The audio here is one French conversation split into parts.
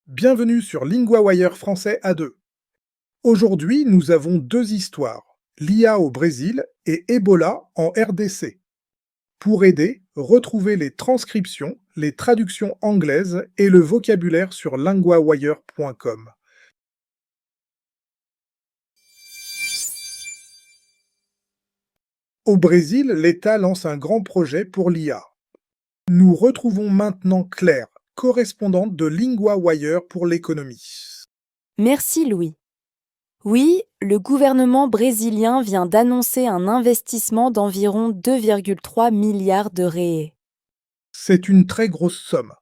Bienvenue sur LinguaWire français A2. Aujourd'hui, nous avons deux histoires, l'IA au Brésil et Ebola en RDC. Pour aider, retrouvez les transcriptions, les traductions anglaises et le vocabulaire sur linguawire.com. Au Brésil, l'État lance un grand projet pour l'IA. Nous retrouvons maintenant Claire, correspondante de LinguaWire pour l'économie. Merci Louis. Oui, le gouvernement brésilien vient d'annoncer un investissement d'environ 2,3 milliards de réais. C'est une très grosse somme.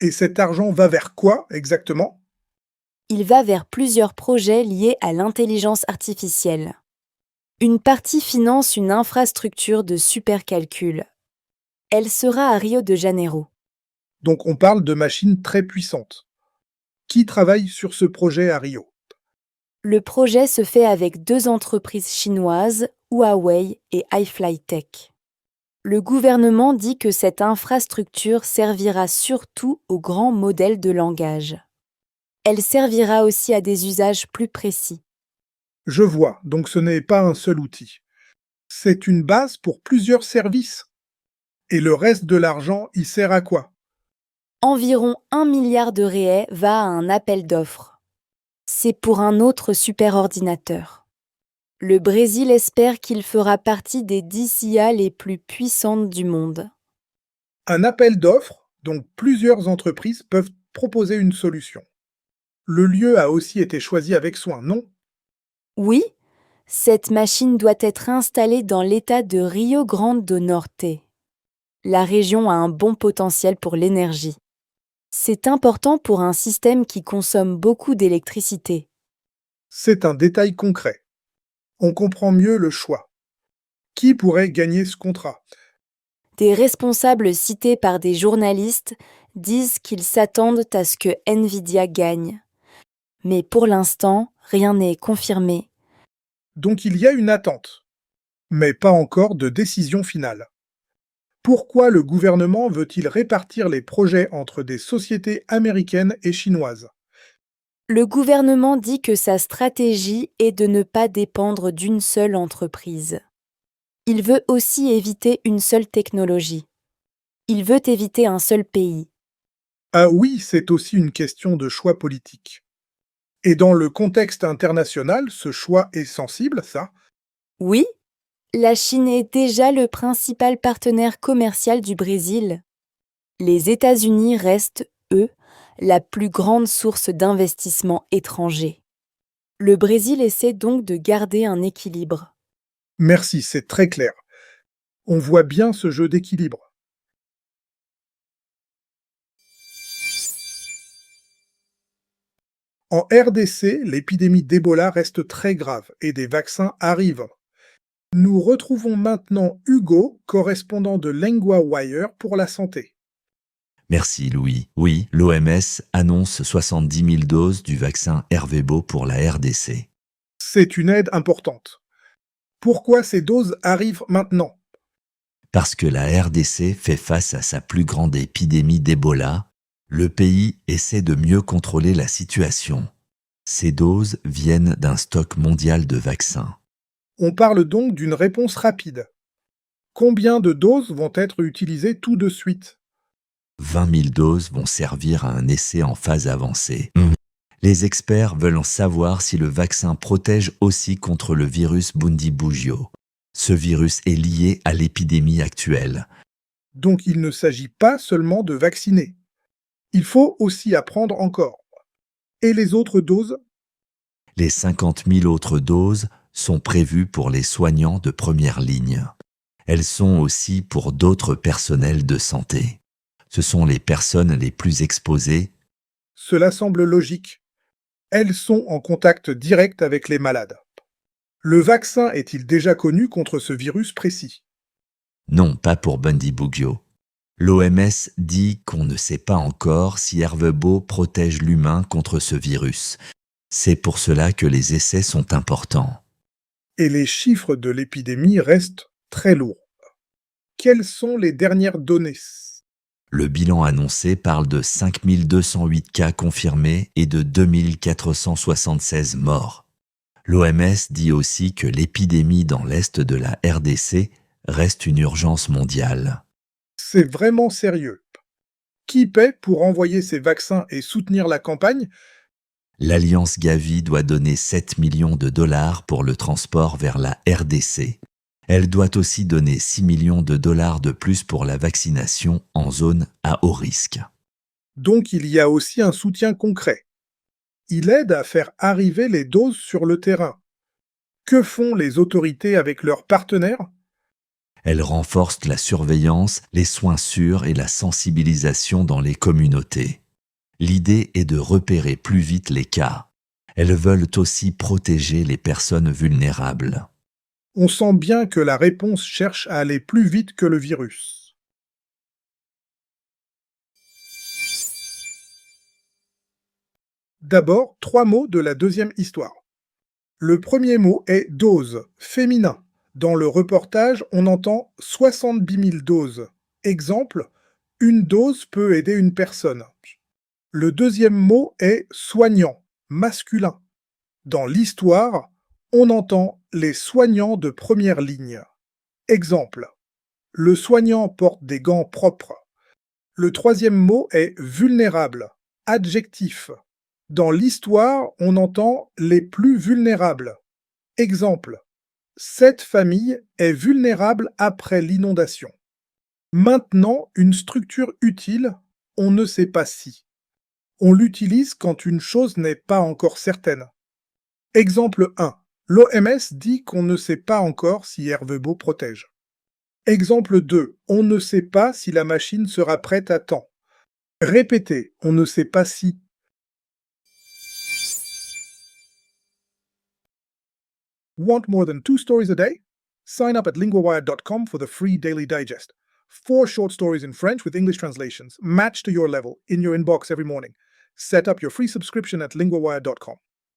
Et cet argent va vers quoi exactement? Il va vers plusieurs projets liés à l'intelligence artificielle. Une partie finance une infrastructure de supercalcul. Elle sera à Rio de Janeiro. Donc on parle de machines très puissantes. Qui travaille sur ce projet à Rio? Le projet se fait avec deux entreprises chinoises, Huawei et iFlyTech. Le gouvernement dit que cette infrastructure servira surtout aux grands modèles de langage. Elle servira aussi à des usages plus précis. Je vois, donc ce n'est pas un seul outil. C'est une base pour plusieurs services. Et le reste de l'argent, il sert à quoi? Environ 1 milliard de réais va à un appel d'offres. C'est pour un autre superordinateur. Le Brésil espère qu'il fera partie des 10 IA les plus puissantes du monde. Un appel d'offres, donc plusieurs entreprises peuvent proposer une solution. Le lieu a aussi été choisi avec soin, non? Oui, cette machine doit être installée dans l'état de Rio Grande do Norte. La région a un bon potentiel pour l'énergie. C'est important pour un système qui consomme beaucoup d'électricité. C'est un détail concret. On comprend mieux le choix. Qui pourrait gagner ce contrat? Des responsables cités par des journalistes disent qu'ils s'attendent à ce que Nvidia gagne. Mais pour l'instant, rien n'est confirmé. Donc il y a une attente, mais pas encore de décision finale. Pourquoi le gouvernement veut-il répartir les projets entre des sociétés américaines et chinoises? Le gouvernement dit que sa stratégie est de ne pas dépendre d'une seule entreprise. Il veut aussi éviter une seule technologie. Il veut éviter un seul pays. Ah oui, c'est aussi une question de choix politique. Et dans le contexte international, ce choix est sensible, ça? Oui, la Chine est déjà le principal partenaire commercial du Brésil. Les États-Unis restent, eux, la plus grande source d'investissement étranger. Le Brésil essaie donc de garder un équilibre. Merci, c'est très clair. On voit bien ce jeu d'équilibre. En RDC, l'épidémie d'Ebola reste très grave et des vaccins arrivent. Nous retrouvons maintenant Hugo, correspondant de LinguaWire pour la santé. Merci Louis. Oui, l'OMS annonce 70 000 doses du vaccin Ervebo pour la RDC. C'est une aide importante. Pourquoi ces doses arrivent maintenant? Parce que la RDC fait face à sa plus grande épidémie d'Ebola, le pays essaie de mieux contrôler la situation. Ces doses viennent d'un stock mondial de vaccins. On parle donc d'une réponse rapide. Combien de doses vont être utilisées tout de suite? 20 000 doses vont servir à un essai en phase avancée. Les experts veulent en savoir si le vaccin protège aussi contre le virus Bundibugyo. Ce virus est lié à l'épidémie actuelle. Donc il ne s'agit pas seulement de vacciner. Il faut aussi apprendre encore. Et les autres doses? Les 50 000 autres doses sont prévues pour les soignants de première ligne. Elles sont aussi pour d'autres personnels de santé. Ce sont les personnes les plus exposées. Cela semble logique. Elles sont en contact direct avec les malades. Le vaccin est-il déjà connu contre ce virus précis? Non, pas pour Bundibugyo. L'OMS dit qu'on ne sait pas encore si Ervebo protège l'humain contre ce virus. C'est pour cela que les essais sont importants. Et les chiffres de l'épidémie restent très lourds. Quelles sont les dernières données? Le bilan annoncé parle de 5208 cas confirmés et de 2476 morts. L'OMS dit aussi que l'épidémie dans l'est de la RDC reste une urgence mondiale. C'est vraiment sérieux. Qui paie pour envoyer ces vaccins et soutenir la campagne? L'Alliance Gavi doit donner 7 millions de dollars pour le transport vers la RDC. Elle doit aussi donner 6 millions de dollars de plus pour la vaccination en zone à haut risque. Donc il y a aussi un soutien concret. Il aide à faire arriver les doses sur le terrain. Que font les autorités avec leurs partenaires? Elle renforce la surveillance, les soins sûrs et la sensibilisation dans les communautés. L'idée est de repérer plus vite les cas. Elles veulent aussi protéger les personnes vulnérables. On sent bien que la réponse cherche à aller plus vite que le virus. D'abord, 3 mots de la deuxième histoire. Le premier mot est dose, féminin. Dans le reportage, on entend 70 000 doses. Exemple, une dose peut aider une personne. Le deuxième mot est soignant, masculin. Dans l'histoire, on entend les soignants de première ligne. Exemple, le soignant porte des gants propres. Le troisième mot est vulnérable, adjectif. Dans l'histoire, on entend les plus vulnérables. Exemple, cette famille est vulnérable après l'inondation. Maintenant, une structure utile, on ne sait pas si. On l'utilise quand une chose n'est pas encore certaine. Exemple 1. L'OMS dit qu'on ne sait pas encore si Hervebo protège. Exemple 2. On ne sait pas si la machine sera prête à temps. Répétez, on ne sait pas si. Want more than 2 stories a day? Sign up at linguawired.com for the free daily digest. 4 short stories in French with English translations, matched to your level, in your inbox every morning. Set up your free subscription at linguawired.com.